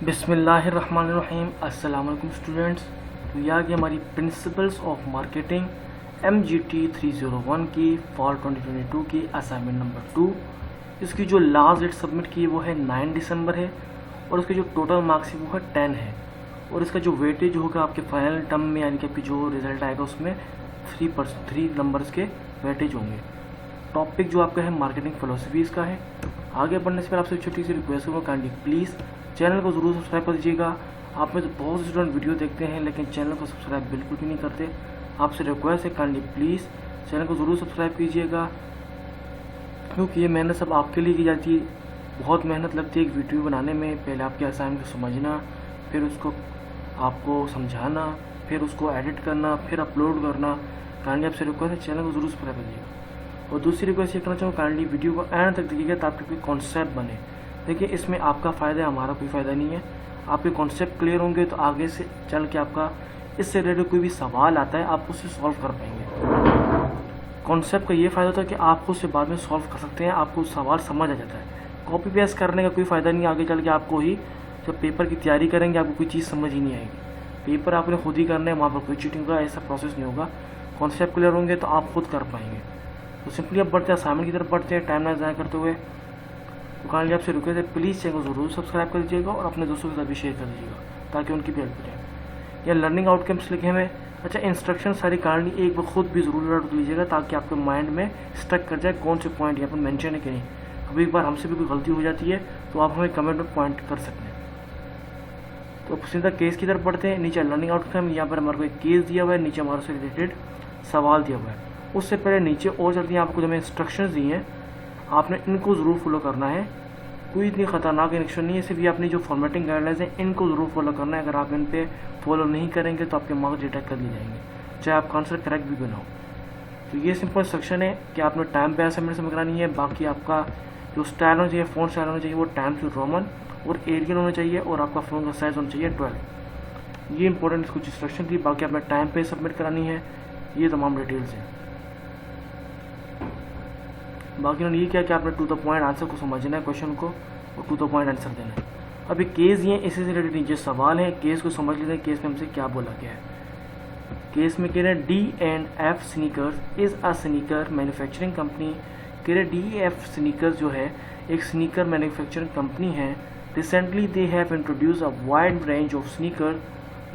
बिस्मिल्लाहिर्रहमानिर्रहीम। अस्सलाम वालेकुम स्टूडेंट्स। तो यह आ गई हमारी प्रिंसिपल्स ऑफ मार्केटिंग MGT 301 की फॉर 2022 की असाइनमेंट नंबर 2। इसकी जो लास्ट डेट सबमिट की वो है 9 दिसंबर है और उसके जो टोटल मार्क्स है वो है 10 है और इसका जो वेटेज होगा आपके फाइनल टर्म में यानी कि आपकी जो रिजल्ट आएगा उसमें 3 नंबर्स के वेटेज होंगे। टॉपिक जो आपका है मार्केटिंग फिलोसफीज़ का है। आगे बढ़ने से पहले आपसे छोटी सी रिक्वेस्ट होगा, काइंडली प्लीज़ चैनल को ज़रूर सब्सक्राइब कर दीजिएगा। आप में तो बहुत से स्टूडेंट वीडियो देखते हैं लेकिन चैनल को सब्सक्राइब बिल्कुल भी नहीं करते। आपसे रिक्वेस्ट है, काइंडली प्लीज़ चैनल को ज़रूर सब्सक्राइब कीजिएगा क्योंकि ये मेहनत सब आपके लिए की जाती है। बहुत मेहनत लगती है एक वीडियो बनाने में। पहले आपके असाइनमेंट को समझना, फिर उसको आपको समझाना, फिर उसको एडिट करना, फिर अपलोड करना। काइंडली आपसे रिक्वेस्ट है चैनल को ज़रूर सब्सक्राइब करिएगा। और दूसरी रिक्वेस्ट ये करना चाहूँ, काइंडली वीडियो को एंड तक देखिएगा ताकि कोई कॉन्सेप्ट बने। देखिए इसमें आपका फ़ायदा है, हमारा कोई फ़ायदा नहीं है। आपके कॉन्सेप्ट क्लियर होंगे तो आगे से चल के आपका इससे रिलेटेड कोई भी सवाल आता है आप उससे सॉल्व कर पाएंगे। कॉन्सेप्ट का ये फ़ायदा होता है कि आप उससे बाद में सॉल्व कर सकते हैं, आपको सवाल समझ आ जाता है। कॉपी पेस्ट करने का कोई फ़ायदा नहीं, आगे चल के आपको ही जब पेपर की तैयारी करेंगे आपको कोई चीज़ समझ ही नहीं आएगी। पेपर आपने खुद ही करना है, वहाँ पर कोई चीटिंग का ऐसा प्रोसेस नहीं होगा। कॉन्सेप्ट क्लियर होंगे तो आप खुद कर पाएंगे। तो सिंपली अब बढ़ते हैं असाइनमेंट की तरफ बढ़ते हैं, टाइम ना ज़ाया करते हुए। तो काइंडली आपसे रिक्वेस्ट है प्लीज़ चैनल को ज़रूर सब्सक्राइब कर दीजिएगा और अपने दोस्तों के साथ भी शेयर कर दीजिएगा ताकि उनकी भी हेल्प हो जाए। या लर्निंग आउटकम्स लिखे हुए, अच्छा इंस्ट्रक्शन सारी काइंडली एक बार खुद भी ज़रूर नोट कर लीजिएगा ताकि आपके माइंड में स्टक कर जाए कौन से पॉइंट यहाँ पर मैंशन है कि नहीं। कभी एक बार हमसे भी कोई गलती हो जाती है तो आप हमें कमेंट में पॉइंट कर सकते हैं। तो सीधा केस की तरफ बढ़ते हैं। नीचे लर्निंग आउटकम, यहाँ पर हमारे को एक केस दिया हुआ है, नीचे हमारे से रिलेटेड सवाल दिया हुआ है। उससे पहले नीचे और चलती हैं, आपको जो हमें इंस्ट्रक्शंस दी हैं आपने इनको ज़रूर फॉलो करना है। कोई इतनी ख़तरनाक इंस्ट्रक्शन नहीं है, सिर्फ ये अपनी जो फॉर्मेटिंग गाइडलाइंस है इनको ज़रूर फॉलो करना है। अगर आप इन पे फॉलो नहीं करेंगे तो आपके मार्क्स डिटेक्ट कर लिए जाएंगे, चाहे आपका आंसर करेक्ट भी बनाओ। तो ये सिंपल इंस्ट्रक्शन है कि आपने टाइम पे असाइनमेंट सबमिट करानी है। बाकी आपका जो स्टाइल होना चाहिए, फ़ॉन्ट स्टाइल होना चाहिए वो टाइम्स न्यू रोमन और एरियल होना चाहिए और आपका फ़ोन का साइज़ होना चाहिए 12। ये इंपॉर्टेंट कुछ इंस्ट्रक्शन थी। बाकी आपने टाइम पे सबमिट करानी है, ये तमाम डिटेल्स हैं। बाकी उन्होंने ये किया कि आपने टू द पॉइंट आंसर को समझना है, क्वेश्चन को, और टू द पॉइंट आंसर देना है। अभी केस ये इससे रिलेटेड नीचे सवाल है, केस को समझ लेते हैं। केस में हमसे क्या बोला गया है। केस में कह रहे हैं D&F sneakers is a sneaker manufacturing company. कह रहे D&F स्नीकर्स जो है एक स्नीकर मैन्युफैक्चरिंग कंपनी है। Recently they have introduce a wide range of sneaker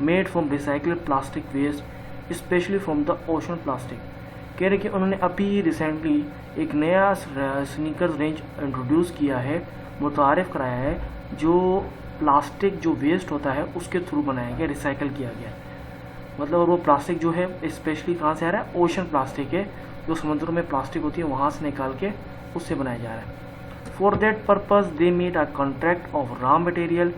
made from recycled plastic waste specially from the ocean plastic. कह रहे कि उन्होंने अभी रिसेंटली एक नया स्नीकर रेंज इंट्रोड्यूस किया है, मुतारिफ़ कराया है, जो प्लास्टिक जो वेस्ट होता है उसके थ्रू बनाया गया, रिसाइकल किया गया। मतलब वो प्लास्टिक जो है स्पेशली कहाँ से आ रहा है, ओशन प्लास्टिक है, जो समुद्रों में प्लास्टिक होती है वहाँ से निकाल के उससे बनाया जा रहा है। For that purpose they made a contract of raw material.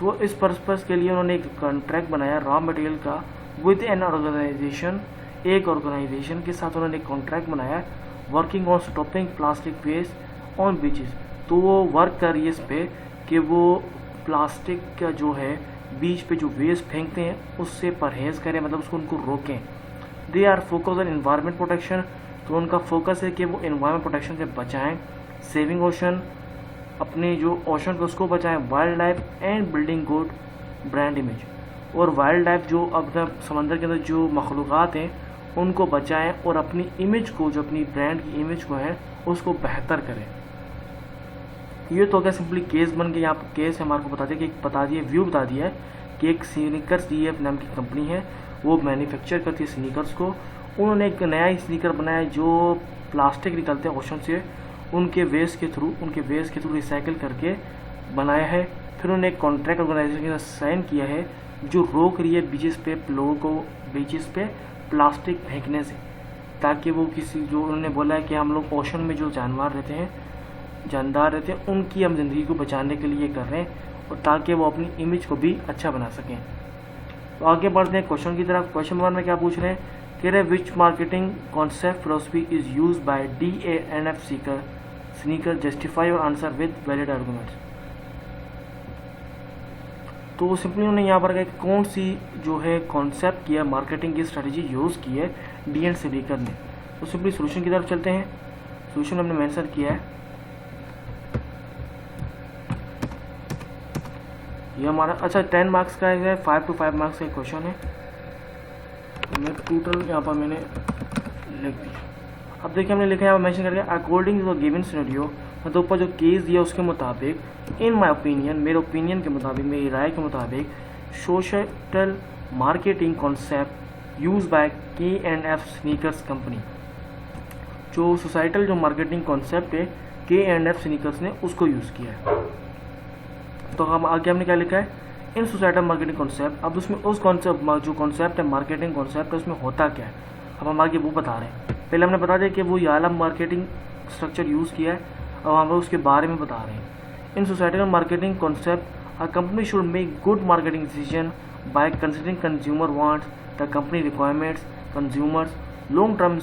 वो इस पर्पज़ के लिए उन्होंने एक कॉन्ट्रैक्ट बनाया रॉ मटेरियल का विद एन ऑर्गेनाइजेशन। एक ऑर्गेनाइजेशन के साथ उन्होंने एक कॉन्ट्रैक्ट बनाया working on stopping plastic waste on beaches. तो वो वर्क कर रही है इस पर कि वो प्लास्टिक का जो है बीच पे जो वेस्ट फेंकते हैं उससे परहेज़ करें, मतलब उसको उनको रोकें। They are focus on environment protection. तो उनका फोकस है कि वो एनवायरनमेंट प्रोटेक्शन से बचाएं, सेविंग ओशन, अपने जो ओशन को उसको बचाएं, wild life and building good brand image. और वाइल्ड लाइफ जो अपना समंदर के अंदर जो मखलूक़ात हैं उनको बचाएं और अपनी इमेज को, जो अपनी ब्रांड की इमेज को है उसको बेहतर करें। ये तो क्या सिंपली केस बन के यहाँ पर केस हमारे को बता दिए व्यू बता दिया है कि एक स्नीकर्स DF नाम की कंपनी है, वो मैन्युफैक्चर करती है स्नीकर्स को। उन्होंने एक नया ही स्नीकर बनाया जो प्लास्टिक निकलते हैं ओशन से, उनके वेस्ट के थ्रू रिसाइकिल करके बनाया है। फिर उन्होंने एक कॉन्ट्रैक्ट ऑर्गेनाइजेशन के साथ साइन किया है जो रोक रही है बीचेस पे लोगों को बीचेस पे प्लास्टिक फेंकने से, ताकि वो किसी जो उन्होंने बोला है कि हम लोग ओशन में जो जानदार रहते हैं उनकी हम ज़िंदगी को बचाने के लिए कर रहे हैं और ताकि वो अपनी इमेज को भी अच्छा बना सकें। तो आगे बढ़ते हैं क्वेश्चन की तरफ। क्वेश्चन 1 में क्या पूछ रहे हैं, कह रहे which marketing concept philosophy is use by D&F sneaker, justify और आंसर विद वैलिड आर्गूमेंट्स। तो सिंपली उन्होंने यहाँ पर कौन सी जो है कॉन्सेप्ट किया, मार्केटिंग की स्ट्रेटजी यूज़ की है D&F स्नीकर ने। तो सिंपली सोल्यूशन की तरफ चलते हैं। सोल्यूशन हमने मेंशन किया है ये हमारा अच्छा 10 मार्क्स का है, 5 to 5 मार्क्स का क्वेश्चन है। मैं टोटल यहाँ पर मैंने लिख दिया। अब देखिए हमने लिखा है मेंशन करके according to the given scenario, मतलब ऊपर जो केस दिया उसके मुताबिक इन माय ओपिनियन, मेरे ओपिनियन के मुताबिक, मेरी राय के मुताबिक social marketing concept use by K&F sneakers company, जो सोसाइटल जो मार्केटिंग कॉन्सेप्ट है K&F स्नीकर्स ने उसको यूज़ किया है। तो हम आगे हमने क्या लिखा है इन सोसाइटल मार्केटिंग कॉन्सेप्ट। अब उसमें उस कॉन्सेप्ट जो कॉन्सेप्ट है मार्केटिंग कॉन्सेप्ट है उसमें होता क्या है, अब हम आगे वो बता रहे हैं। पहले हमने बता दिया कि वो ये वाला मार्केटिंग स्ट्रक्चर यूज़ किया है, अब हम उसके बारे में बता रहे हैं। In societal marketing concept a company should make good marketing decision by considering consumer wants, the company requirements, consumers, long term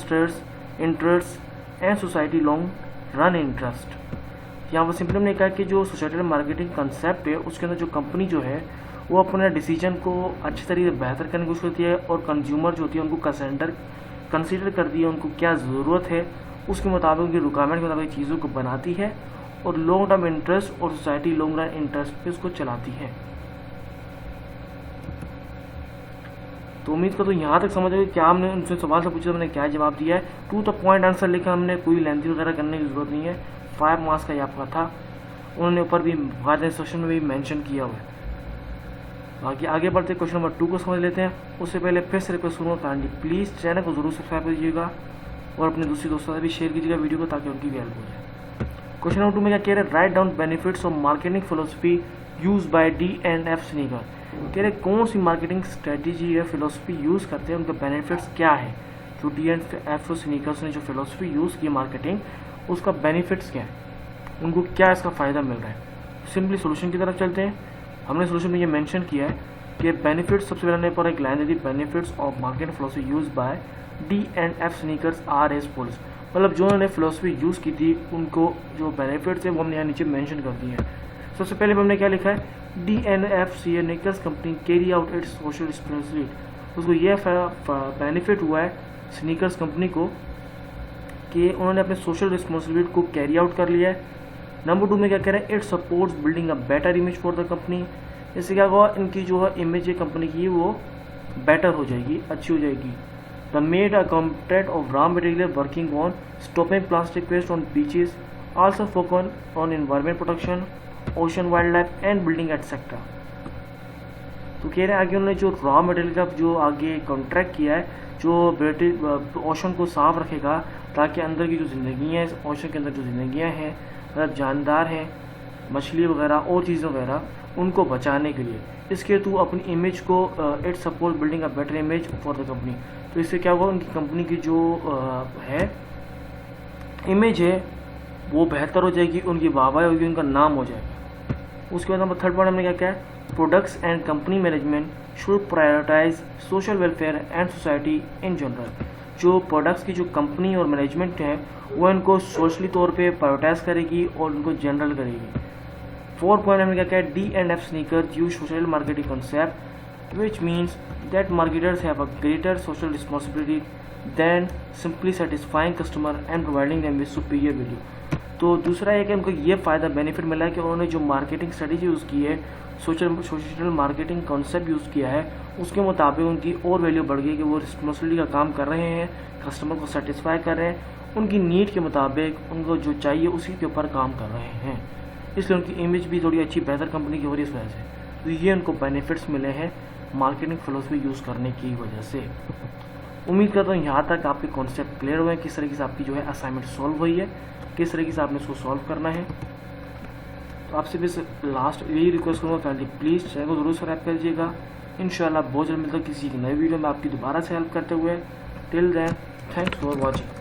interest and society long run interest. यहाँ पर सिंपली हमने कहा कि जो सोसाइटल मार्केटिंग कंसेप्ट है उसके अंदर जो कंपनी जो है वो अपने डिसीजन को अच्छी तरीके से बेहतर करने की कोशिश करती है और कंज्यूमर जो होती है उनको कंसीडर करती है, उनको क्या ज़रूरत है उसके मुताबिक, उनकी रिक्वायरमेंट के मुताबिक चीज़ों को बनाती है और लॉन्ग टर्म इंटरेस्ट और सोसाइटी लॉन्ग रन इंटरेस्ट पे उसको चलाती है। तो उम्मीद करता हूँ यहाँ तक समझ गए क्या हमने उनसे सवाल से पूछा, मैंने क्या जवाब दिया है। टू द पॉइंट आंसर लिखा हमने, कोई लेंथी वगैरह करने की ज़रूरत नहीं है। 5 मार्क्स का ये आपका था, उन्होंने ऊपर भी बाद इंस्ट्रक्शन में भी मेंशन किया हुआ है। बाकी आगे बढ़ते क्वेश्चन नंबर 2 को समझ लेते हैं। उससे पहले फिर से रिक्वेस्ट करूँगा काइंडली प्लीज़ चैनल को ज़रूर सब्सक्राइब कीजिएगा और अपने दूसरे दोस्तों से भी शेयर कीजिएगा वीडियो को, ताकि उनकी भी हेल्प हो जाए। क्वेश्चन नंबर 2 में क्या कह रहे हैं, write down benefits of marketing philosophy use by D&F sneaker. कह रहे कौन सी मार्केटिंग स्ट्रेटेजी या फिलोसफी यूज़ करते हैं, उनके बेनिफिट्स क्या है। जो D&F स्नीकर्स ने जो फिलोसफी यूज़ की मार्केटिंग, उसका बेनिफिट्स क्या है, उनको क्या इसका फ़ायदा मिल रहा है। सिंपली सोल्यूशन की तरफ चलते हैं। हमने सोल्यूशन में ये मेंशन किया है कि बेनिफिट्स, सबसे पहले पर एक लाइन दी, benefits of marketing philosophy use by D&F sneakers are as follows. मतलब जो उन्होंने फिलोसफी यूज़ की थी उनको जो बेनिफिट्स है वो हमने यहाँ नीचे मेंशन कर दिए हैं। सबसे पहले हमने क्या लिखा है, D&F sneakers company carry out it's social responsibility. उसको ये बेनिफिट हुआ है स्नीकर्स कंपनी को कि उन्होंने अपने सोशल रिस्पॉन्सिबिलिटी को कैरी आउट कर लिया है। नंबर 2 में क्या कह रहे हैं, it supports building a better image for the company. इससे क्या होगा, इनकी जो है इमेज है कंपनी की वो बेटर हो जाएगी, अच्छी हो जाएगी। The made a contract of raw material working on stopping plastic waste on beaches, also focus on environment protection, ocean wild life and building etcetera. तो कह रहे हैं आगे उन्होंने जो रॉ मटेरियल का जो आगे कॉन्ट्रैक्ट किया है, जो ओशन को साफ रखेगा, ताकि अंदर की जो ज़िंदगी है, ओशन के अंदर जो ज़िंदगियाँ हैं, मतलब जानदार हैं, मछली वगैरह और चीज़ें वगैरह, उनको बचाने के लिए इसके थ्रू अपनी इमेज को it support building a better image for the company. तो इससे क्या होगा, उनकी कंपनी की जो है इमेज है वो बेहतर हो जाएगी, उनकी वाहवाही होगी, उनका नाम हो जाएगा। उसके बाद नंबर 3 पॉइंट हमने क्या किया है, products and company management should prioritise social welfare and society in general. जो प्रोडक्ट्स की जो कंपनी और मैनेजमेंट है वो इनको सोशली तौर पे प्रायोरिटाइज करेगी और उनको जनरल करेगी। 4 पॉइंट हमने क्या किया है, D&F sneakers use social marketing concept which means that marketers have a greater social responsibility than simply satisfying customer and providing them with superior value. तो दूसरा है कि उनको ये फ़ायदा बेनिफिट मिला है कि उन्होंने जो मार्केटिंग स्ट्रेटेजी यूज़ की है, सोशल मार्केटिंग कॉन्सेप्ट यूज़ किया है, उसके मुताबिक उनकी और वैल्यू बढ़ गई कि वो रिस्पॉन्सिबिलिटी का काम कर रहे हैं, कस्टमर को सेटिस्फाई कर रहे हैं, उनकी नीड के मुताबिक उनको जो चाहिए उसी के ऊपर काम कर रहे हैं। इसलिए उनकी इमेज भी थोड़ी अच्छी बेहतर कंपनी की हो रही है इस वजह से। तो ये उनको बेनिफिट्स मिले हैं मार्केटिंग फिलोसफी यूज़ करने की वजह से। उम्मीद करता हूँ यहाँ तक आपके कॉन्सेप्ट क्लियर हुए हैं, किस तरीके से आपकी जो है असाइनमेंट सॉल्व हुई है, किस तरीके से आपने इसको सॉल्व करना है। तो आपसे भी लास्ट यही रिक्वेस्ट करूँगा कि प्लीज़ चैनल को जरूर सब्सक्राइब कर दीजिएगा। इंशाल्लाह बहुत जल्द मिलता है किसी नई वीडियो में आपकी दोबारा से हेल्प करते हुए। Till then thanks for watching.